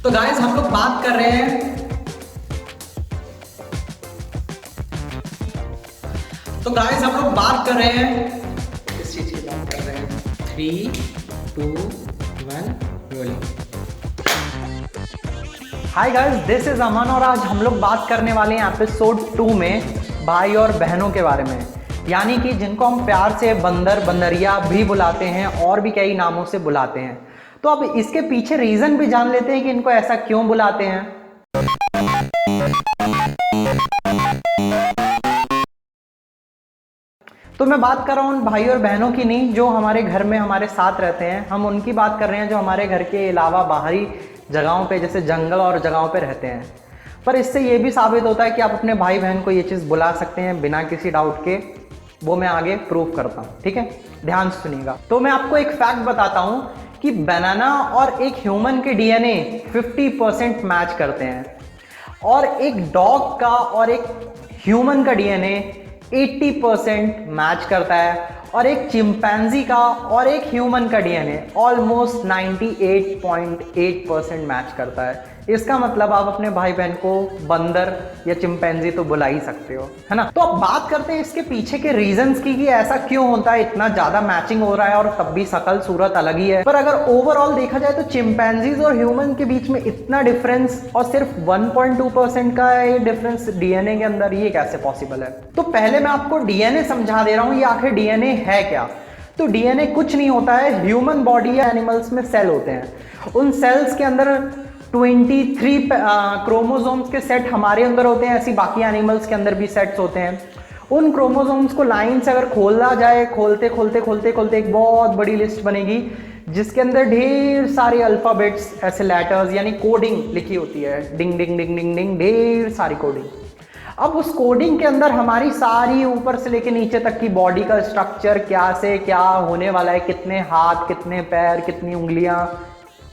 तो गाइस हम लोग बात कर रहे हैं किस चीज की बात कर रहे हैं? 3, 2, 1 rolling. Hi guys, this is Aman और आज हम लोग बात करने वाले हैं एपिसोड 2 में भाई और बहनों के बारे में, यानी कि जिनको हम प्यार से बंदर बंदरिया भी बुलाते हैं और भी कई नामों से बुलाते हैं। तो अब इसके पीछे रीजन भी जान लेते हैं कि इनको ऐसा क्यों बुलाते हैं। तो मैं बात कर रहा हूँ भाई और बहनों की नहीं, जो हमारे घर में हमारे साथ रहते हैं। हम उनकी बात कर रहे हैं जो हमारे घर के अलावा बाहरी जगहों पे जैसे जंगल और जगहों पे रहते हैं। पर इससे ये भी साबित होता है कि आप अपने भाई बहन को ये चीज़ बुला सकते हैं बिना किसी डाउट के। वो मैं आगे प्रूव करता हूँ, ठीक है? ध्यान से सुनिएगा। तो मैं आपको एक फैक्ट बताता हूँ कि बनाना और एक ह्यूमन के डीएनए 50% मैच करते हैं, और एक डॉग का और एक ह्यूमन का डीएनए 80% मैच करता है, और एक चिंपैंजी का और एक ह्यूमन का डीएनए ऑलमोस्ट 98.8% मैच करता है। इसका मतलब आप अपने भाई बहन को बंदर या चिंपैंजी तो बुला ही सकते हो, है ना? तो अब बात करते हैं इसके पीछे के रीजंस की कि ऐसा क्यों होता है, इतना ज्यादा मैचिंग हो रहा है और तब भी शकल सूरत अलग ही है। पर अगर ओवरऑल देखा जाए तो चिंपैंजीज और ह्यूमन के बीच में इतना डिफरेंस और सिर्फ 1.2% का ये डिफरेंस डीएनए के अंदर, ये कैसे पॉसिबल है? तो पहले मैं आपको डीएनए समझा दे रहा हूं, ये आखिर डीएनए है क्या। तो डीएनए कुछ नहीं होता है। ह्यूमन बॉडी या एनिमल्स में सेल होते हैं, उन सेल्स के अंदर 23 क्रोमोसोम्स के सेट हमारे अंदर होते हैं, ऐसी बाकी एनिमल्स के अंदर भी सेट्स होते हैं। उन क्रोमोसोम्स को लाइन से अगर खोला जाए, खोलते खोलते खोलते खोलते एक बहुत बड़ी लिस्ट बनेगी जिसके अंदर ढेर सारे अल्फाबेट्स, ऐसे लेटर्स यानी कोडिंग लिखी होती है। डिंग डिंग डिंग डिंग डिंग, ढेर सारी कोडिंग। अब उस कोडिंग के अंदर हमारी सारी ऊपर से लेके नीचे तक की बॉडी का स्ट्रक्चर, क्या से क्या होने वाला है, कितने हाथ, कितने पैर, कितनी उंगलियां,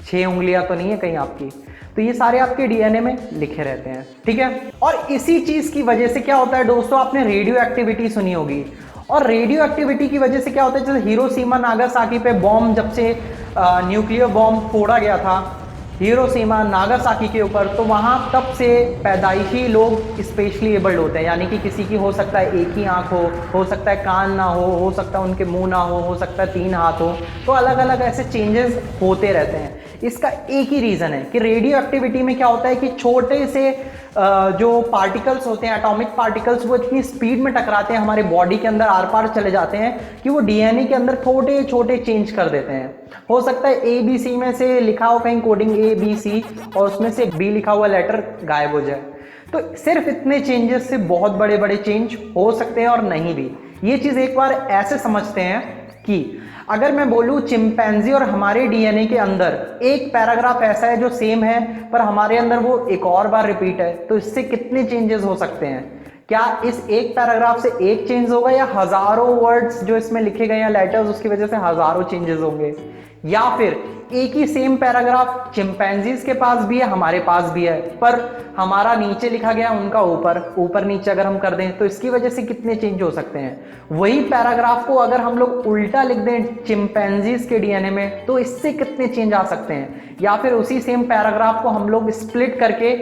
6 उंगलियां तो नहीं है कहीं आपकी, तो ये सारे आपके डीएनए में लिखे रहते हैं, ठीक है? और इसी चीज की वजह से क्या होता है दोस्तों, आपने रेडियो एक्टिविटी सुनी होगी, और रेडियो एक्टिविटी की वजह से क्या होता है, जैसे हिरोशिमा नागासाकी पे बॉम्ब, जब से न्यूक्लियर बॉम्ब फोड़ा गया था हिरोशिमा नागासाकी के ऊपर, तो वहाँ तब से पैदाइशी लोग स्पेशली एबल्ड होते हैं, यानी कि किसी की हो सकता है एक ही आंख हो सकता है कान ना हो सकता है उनके मुंह ना हो सकता है 3 हाथ हो, तो अलग अलग ऐसे चेंजेस होते रहते हैं। इसका एक ही रीज़न है कि रेडियो एक्टिविटी में क्या होता है कि छोटे से जो पार्टिकल्स होते हैं, एटॉमिक पार्टिकल्स, वो इतनी स्पीड में टकराते हैं, हमारे बॉडी के अंदर आर पार चले जाते हैं कि वो डीएनए के अंदर छोटे छोटे चेंज कर देते हैं। हो सकता है ABC में से लिखा हो कहीं कोडिंग ABC और उसमें से B लिखा हुआ लेटर गायब हो जाए। तो सिर्फ इतने चेंजेस से बहुत बड़े बड़े चेंज हो सकते हैं और नहीं भी। ये चीज़ एक बार ऐसे समझते हैं कि अगर मैं बोलूं चिंपैंजी और हमारे डीएनए के अंदर एक पैराग्राफ ऐसा है जो सेम है, पर हमारे अंदर वो एक और बार रिपीट है, तो इससे कितने चेंजेस हो सकते हैं? क्या इस एक पैराग्राफ से एक चेंज होगा, या हजारों वर्ड्स जो इसमें लिखे गए हैं लेटर्स, उसकी वजह से हजारों चेंजेस होंगे? या फिर एक ही सेम पैराग्राफ चिंपैंजीज के पास भी है, हमारे पास भी है, पर हमारा नीचे लिखा गया, उनका ऊपर, ऊपर नीचे अगर हम कर दें तो इसकी वजह से कितने चेंज हो सकते हैं? वही पैराग्राफ को अगर हम लोग उल्टा लिख दें चिंपैंजीज के डीएनए में, तो इससे कितने चेंज आ सकते हैं? या फिर उसी सेम पैराग्राफ को हम लोग स्प्लिट करके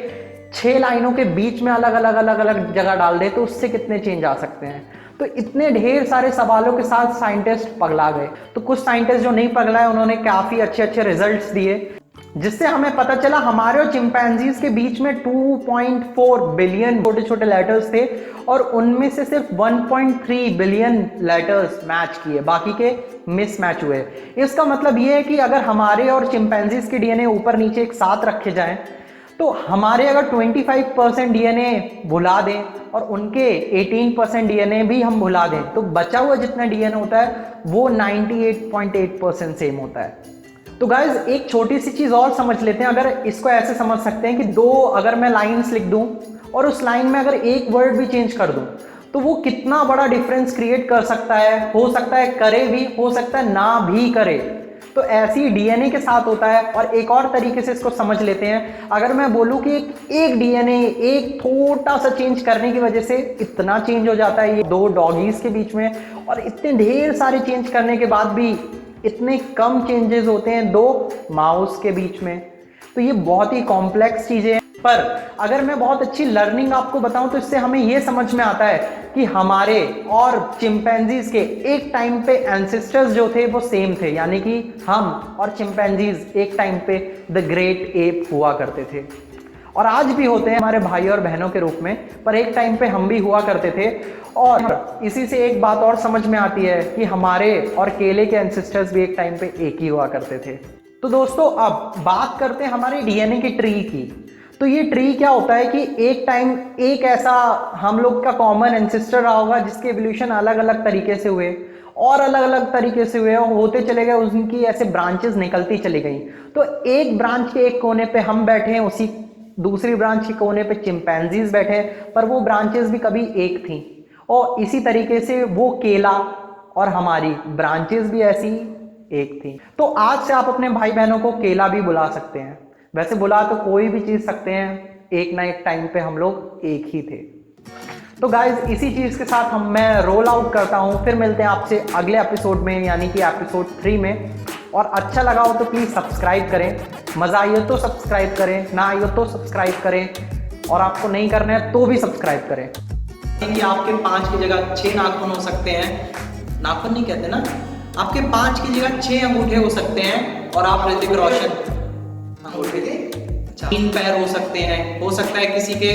6 लाइनों के बीच में अलग अलग अलग अलग जगह डाल दें, तो उससे कितने चेंज आ सकते हैं? तो इतने ढेर सारे सवालों के साथ साइंटिस्ट पगला गए। तो कुछ साइंटिस्ट जो नहीं पगलाए, उन्होंने काफी अच्छे अच्छे रिजल्ट्स दिए, जिससे हमें पता चला हमारे और चिंपैंजीज के बीच में 2.4 बिलियन छोटे छोटे लेटर्स थे, और उनमें से सिर्फ 1.3 बिलियन लेटर्स मैच किए, बाकी के मिसमैच हुए। इसका मतलब ये है कि अगर हमारे और चिंपैंजीज के डीएनए ऊपर नीचे एक साथ रखे जाएं, तो हमारे अगर 25% डीएनए भुला दें और उनके 18% डीएनए भी हम भुला दें, तो बचा हुआ जितना डीएनए होता है वो 98.8% सेम होता है। तो गाइज एक छोटी सी चीज और समझ लेते हैं। अगर इसको ऐसे समझ सकते हैं कि अगर मैं लाइंस लिख दूं और उस लाइन में अगर एक वर्ड भी चेंज कर दूं, तो वो कितना बड़ा डिफरेंस क्रिएट कर सकता है। हो सकता है करे भी, हो सकता है ना भी करे। तो ऐसी डीएनए के साथ होता है। और एक और तरीके से इसको समझ लेते हैं। अगर मैं बोलूं कि एक डीएनए एक छोटा सा चेंज करने की वजह से इतना चेंज हो जाता है ये 2 डॉगीज के बीच में, और इतने ढेर सारे चेंज करने के बाद भी इतने कम चेंजेस होते हैं 2 माउस के बीच में, तो ये बहुत ही कॉम्प्लेक्स चीजें हैं, पर अगर मैं बहुत अच्छी लर्निंग आपको बताऊं तो इससे हमें ये समझ में आता है कि हमारे और चिंपैंजीज के एक टाइम पे एंसेस्टर्स जो थे वो सेम थे, यानी कि हम और चिंपैंजीज एक टाइम पे द ग्रेट एप हुआ करते थे और आज भी होते हैं हमारे भाई और बहनों के रूप में, पर एक टाइम पे हम भी हुआ करते थे। और इसी से एक बात और समझ में आती है कि हमारे और केले के एंसेस्टर्स भी एक टाइम पे एक ही हुआ करते थे। तो दोस्तों अब बात करते हैं हमारे डीएनए की ट्री की। तो ये ट्री क्या होता है कि एक टाइम एक ऐसा हम लोग का कॉमन एंसेस्टर रहा होगा जिसके एवोल्यूशन अलग अलग तरीके से हुए और अलग अलग तरीके से हुए और होते चले गए, उनकी ऐसे ब्रांचेस निकलती चली गई। तो एक ब्रांच के एक कोने पे हम बैठे हैं, उसी दूसरी ब्रांच के कोने पे चिंपैंजीज बैठे, पर वो ब्रांचेस भी कभी एक थी। और इसी तरीके से वो केला और हमारी ब्रांचेस भी ऐसी एक थी। तो आज से आप अपने भाई बहनों को केला भी बुला सकते हैं। वैसे बुला तो कोई भी चीज सकते हैं, एक ना एक टाइम पे हम लोग एक ही थे। तो गाइज इसी चीज के साथ मैं रोल आउट करता हूं, फिर मिलते हैं आपसे अगले एपिसोड में, यानी कि एपिसोड 3 में। और अच्छा लगा हो तो प्लीज सब्सक्राइब करें, मजा आई हो तो सब्सक्राइब करें, ना आई हो तो सब्सक्राइब करें, और आपको नहीं करना है तो भी सब्सक्राइब करें। कि आपके 5 की जगह 6 नाखून हो सकते हैं, नाखून नहीं कहते ना, आपके 5 की जगह 6 अंगूठे हो सकते हैं, और आप ऋतिक रोशन अंगूठे के 3 पैर हो सकते हैं। हो सकता है किसी के